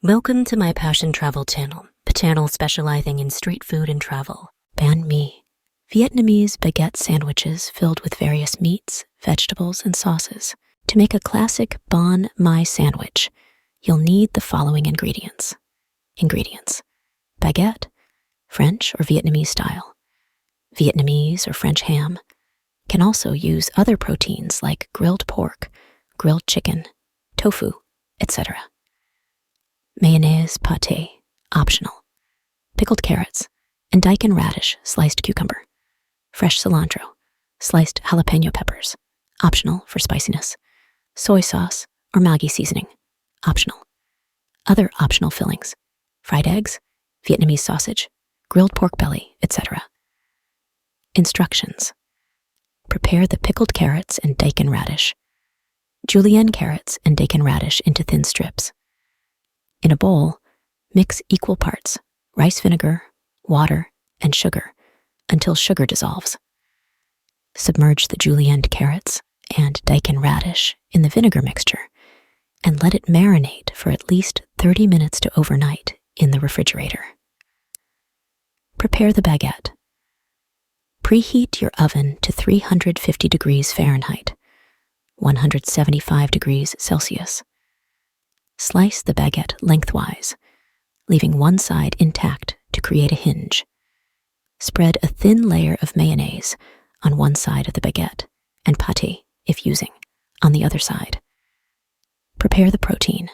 Welcome to my Passion Travel channel, the channel specializing in street food and travel. Bánh Mì, Vietnamese baguette sandwiches filled with various meats, vegetables, and sauces. To make a classic Bánh Mì sandwich, you'll need the following ingredients. Baguette, French or Vietnamese style. Vietnamese or French ham. Can also use other proteins like grilled pork, grilled chicken, tofu, etc. Mayonnaise pâté, optional. Pickled carrots and daikon radish, sliced cucumber. Fresh cilantro, sliced jalapeno peppers, optional for spiciness. Soy sauce or Maggi seasoning, optional. Other optional fillings, fried eggs, Vietnamese sausage, grilled pork belly, etc. Instructions. Prepare the pickled carrots and daikon radish. Julienne carrots and daikon radish into thin strips. In a bowl, mix equal parts rice vinegar, water, and sugar until sugar dissolves. Submerge the julienne carrots and daikon radish in the vinegar mixture and let it marinate for at least 30 minutes to overnight in the refrigerator. Prepare the baguette. Preheat your oven to 350 degrees Fahrenheit, 175 degrees Celsius. Slice the baguette lengthwise, leaving one side intact to create a hinge. Spread a thin layer of mayonnaise on one side of the baguette and pâté, if using, on the other side. Prepare the protein.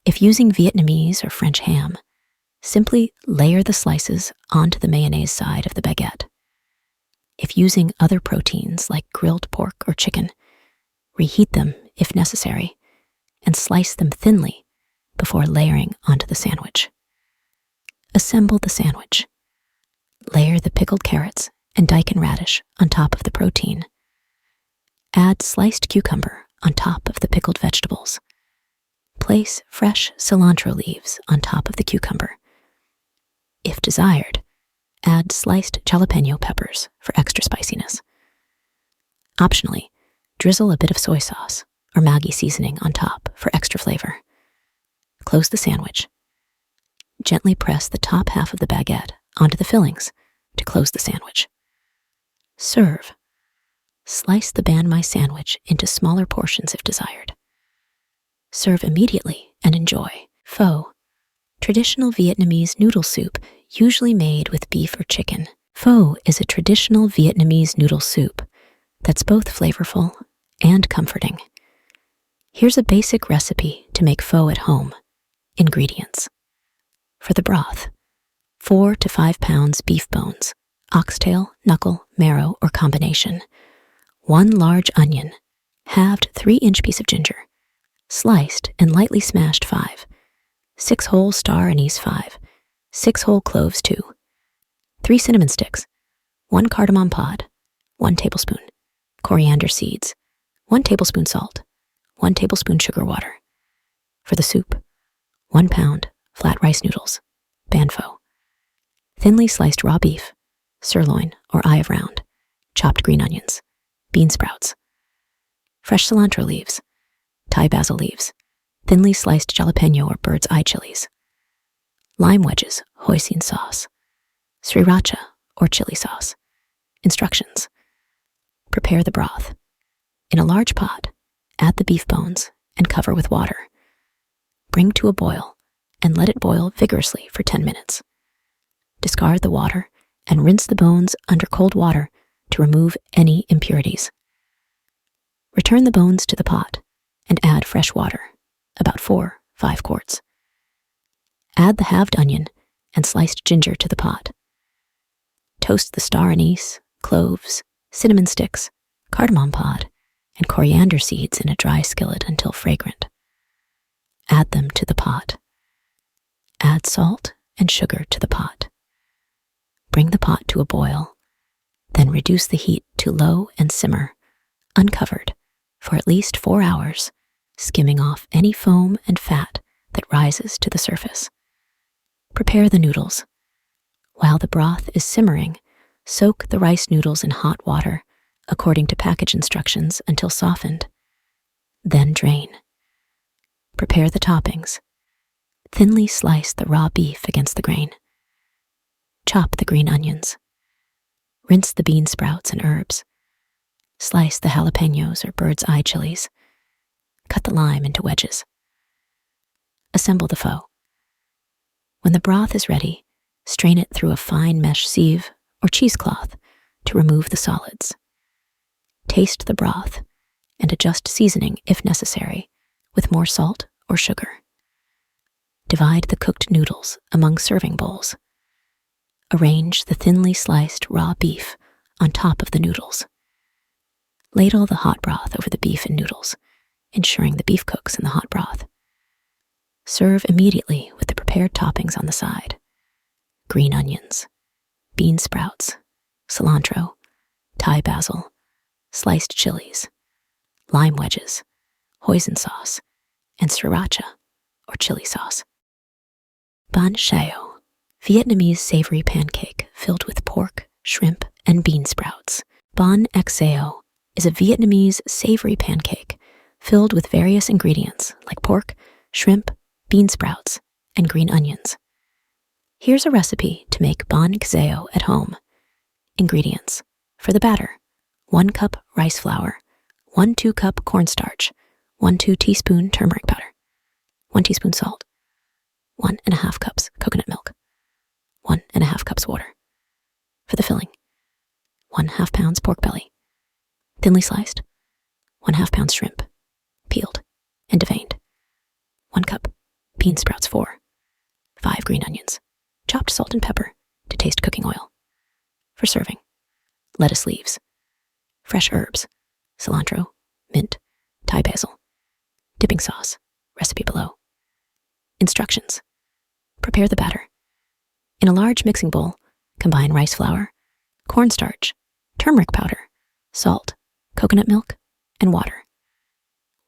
If using Vietnamese or French ham, simply layer the slices onto the mayonnaise side of the baguette. If using other proteins like grilled pork or chicken, reheat them if necessary and slice them thinly before layering onto the sandwich. Assemble the sandwich. Layer the pickled carrots and daikon radish on top of the protein. Add sliced cucumber on top of the pickled vegetables. Place fresh cilantro leaves on top of the cucumber. If desired, add sliced jalapeno peppers for extra spiciness. Optionally, drizzle a bit of soy sauce or Maggi seasoning on top for extra flavor. Close the sandwich. Gently press the top half of the baguette onto the fillings to close the sandwich. Serve. Slice the bánh mì sandwich into smaller portions if desired. Serve immediately and enjoy. Pho, traditional Vietnamese noodle soup usually made with beef or chicken. Pho is a traditional Vietnamese noodle soup that's both flavorful and comforting. Here's a basic recipe to make pho at home. Ingredients. For the broth, 4 to 5 pounds beef bones, oxtail, knuckle, marrow, or combination. 1 large onion, halved 3-inch piece of ginger, sliced and lightly smashed 5. 6 whole star anise 5. 6 whole cloves 2. 3 cinnamon sticks. 1 cardamom pod. 1 tablespoon. Coriander seeds. 1 tablespoon salt. 1 tablespoon sugar water. For the soup, 1 pound flat rice noodles, banh pho. Thinly sliced raw beef, sirloin or eye of round, chopped green onions, bean sprouts. Fresh cilantro leaves, Thai basil leaves, thinly sliced jalapeno or bird's eye chilies. Lime wedges, hoisin sauce. Sriracha or chili sauce. Instructions. Prepare the broth. In a large pot, add the beef bones and cover with water. Bring to a boil and let it boil vigorously for 10 minutes. Discard the water and rinse the bones under cold water to remove any impurities. Return the bones to the pot and add fresh water, about 4-5 quarts. Add the halved onion and sliced ginger to the pot. Toast the star anise, cloves, cinnamon sticks, cardamom pod, and coriander seeds in a dry skillet until fragrant. Add them to the pot. Add salt and sugar to the pot. Bring the pot to a boil, then reduce the heat to low and simmer, uncovered, for at least 4 hours, skimming off any foam and fat that rises to the surface. Prepare the noodles. While the broth is simmering, soak the rice noodles in hot water according to package instructions until softened. Then drain. Prepare the toppings. Thinly slice the raw beef against the grain. Chop the green onions. Rinse the bean sprouts and herbs. Slice the jalapenos or bird's eye chilies. Cut the lime into wedges. Assemble the pho. When the broth is ready, strain it through a fine mesh sieve or cheesecloth to remove the solids. Taste the broth and adjust seasoning if necessary with more salt or sugar. Divide the cooked noodles among serving bowls. Arrange the thinly sliced raw beef on top of the noodles. Ladle the hot broth over the beef and noodles, ensuring the beef cooks in the hot broth. Serve immediately with the prepared toppings on the side: green onions, bean sprouts, cilantro, Thai basil, sliced chilies, lime wedges, hoisin sauce, and sriracha or chili sauce. Bánh Xèo, Vietnamese savory pancake filled with pork, shrimp, and bean sprouts. Bánh Xèo is a Vietnamese savory pancake filled with various ingredients like pork, shrimp, bean sprouts, and green onions. Here's a recipe to make bánh xèo at home. Ingredients: for the batter, 1 cup rice flour, 1 2-cup cornstarch, 1 2 teaspoon turmeric powder, 1 teaspoon salt, 1.5 cups coconut milk, 1.5 cups water. For the filling, 1/2 pounds pork belly, thinly sliced, 1/2 pounds shrimp, peeled and deveined, 1 cup bean sprouts 4, 5 green onions, chopped salt and pepper to taste cooking oil. For serving, lettuce leaves, fresh herbs, cilantro, mint, Thai basil, dipping sauce, recipe below. Instructions: prepare the batter. In a large mixing bowl, combine rice flour, cornstarch, turmeric powder, salt, coconut milk, and water.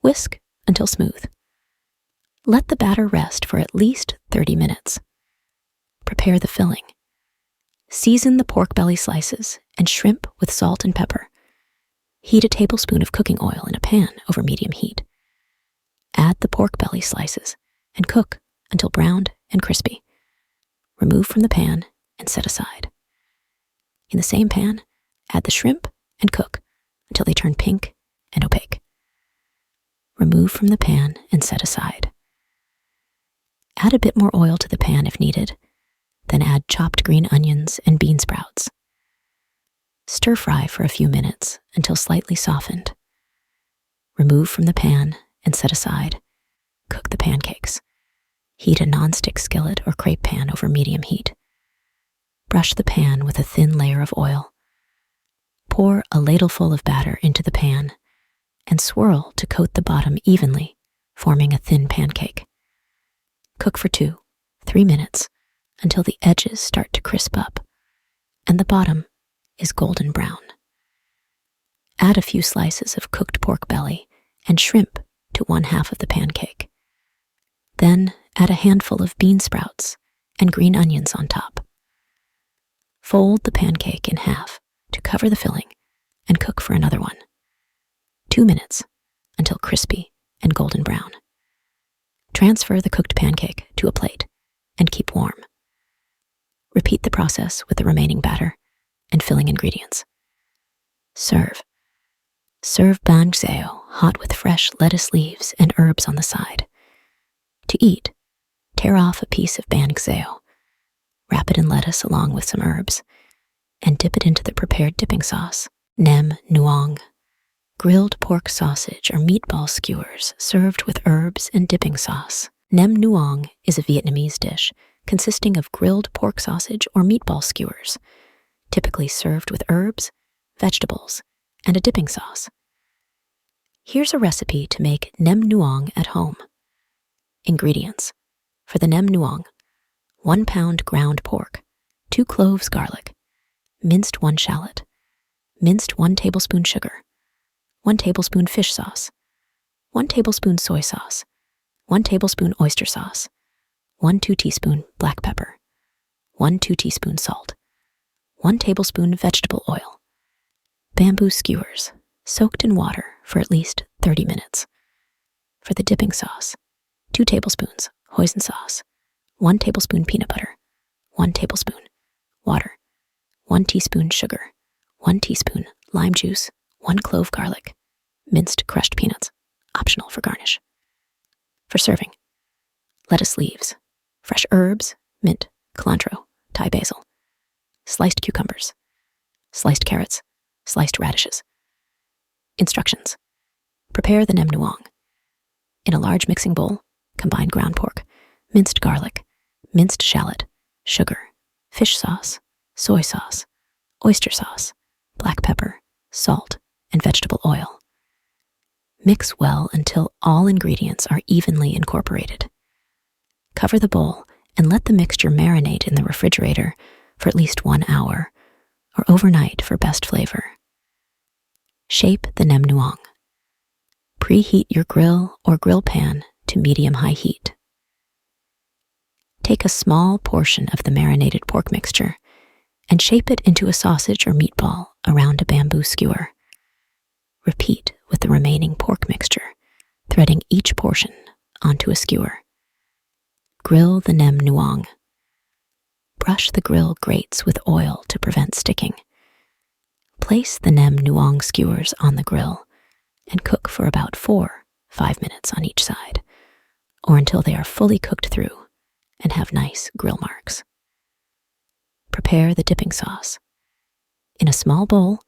Whisk until smooth. Let the batter rest for at least 30 minutes. Prepare the filling. Season the pork belly slices and shrimp with salt and pepper. Heat a tablespoon of cooking oil in a pan over medium heat. Add the pork belly slices and cook until browned and crispy. Remove from the pan and set aside. In the same pan, add the shrimp and cook until they turn pink and opaque. Remove from the pan and set aside. Add a bit more oil to the pan if needed, then add chopped green onions and bean sprouts. Stir fry for a few minutes until slightly softened. Remove from the pan and set aside. Cook the pancakes. Heat a nonstick skillet or crepe pan over medium heat. Brush the pan with a thin layer of oil. Pour a ladleful of batter into the pan and swirl to coat the bottom evenly, forming a thin pancake. Cook for 2-3 minutes until the edges start to crisp up and the bottom is golden brown. Add a few slices of cooked pork belly and shrimp to 1/2 of the pancake. Then add a handful of bean sprouts and green onions on top. Fold the pancake in half to cover the filling and cook for another 2 minutes until crispy and golden brown. Transfer the cooked pancake to a plate and keep warm. Repeat the process with the remaining batter and filling ingredients. Serve. Serve bánh xèo hot with fresh lettuce leaves and herbs on the side. To eat, tear off a piece of bánh xèo, wrap it in lettuce along with some herbs, and dip it into the prepared dipping sauce, Nem Nướng. Grilled pork sausage or meatball skewers served with herbs and dipping sauce. Nem Nướng is a Vietnamese dish consisting of grilled pork sausage or meatball skewers, typically served with herbs, vegetables, and a dipping sauce. Here's a recipe to make Nem Nướng at home. Ingredients: for the Nem Nướng, 1 pound ground pork, 2 cloves garlic, minced 1 shallot, minced 1 tablespoon sugar, 1 tablespoon fish sauce, 1 tablespoon soy sauce, 1 tablespoon oyster sauce, 1 2 teaspoon black pepper, 1 2 teaspoon salt, 1 tablespoon vegetable oil, bamboo skewers soaked in water for at least 30 minutes. For the dipping sauce, 2 tablespoons hoisin sauce, 1 tablespoon peanut butter, 1 tablespoon water, 1 teaspoon sugar, 1 teaspoon lime juice, 1 clove garlic, minced crushed peanuts, optional for garnish. For serving, lettuce leaves, fresh herbs, mint, cilantro, Thai basil, sliced cucumbers, sliced carrots, sliced radishes. Instructions. Prepare the nem nuang. In a large mixing bowl, combine ground pork, minced garlic, minced shallot, sugar, fish sauce, soy sauce, oyster sauce, black pepper, salt, and vegetable oil. Mix well until all ingredients are evenly incorporated. Cover the bowl and let the mixture marinate in the refrigerator for at least 1 hour, or overnight for best flavor. Shape the nem nuang. Preheat your grill or grill pan to medium-high heat. Take a small portion of the marinated pork mixture and shape it into a sausage or meatball around a bamboo skewer. Repeat with the remaining pork mixture, threading each portion onto a skewer. Grill the nem nuang. Brush the grill grates with oil to prevent sticking. Place the nem nuang skewers on the grill and cook for about 4-5 minutes on each side, or until they are fully cooked through and have nice grill marks. Prepare the dipping sauce. In a small bowl,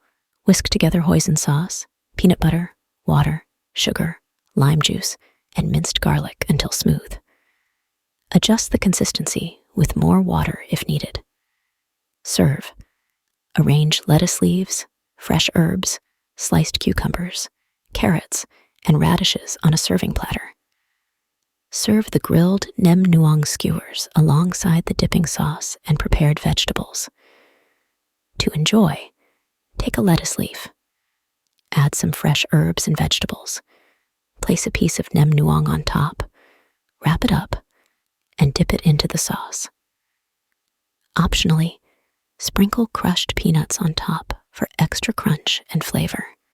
whisk together hoisin sauce, peanut butter, water, sugar, lime juice, and minced garlic until smooth. Adjust the consistency with more water if needed. Serve. Arrange lettuce leaves, fresh herbs, sliced cucumbers, carrots, and radishes on a serving platter. Serve the grilled nem nuang skewers alongside the dipping sauce and prepared vegetables. To enjoy, take a lettuce leaf. Add some fresh herbs and vegetables. Place a piece of nem nuang on top, wrap it up, and dip it into the sauce. Optionally, sprinkle crushed peanuts on top for extra crunch and flavor.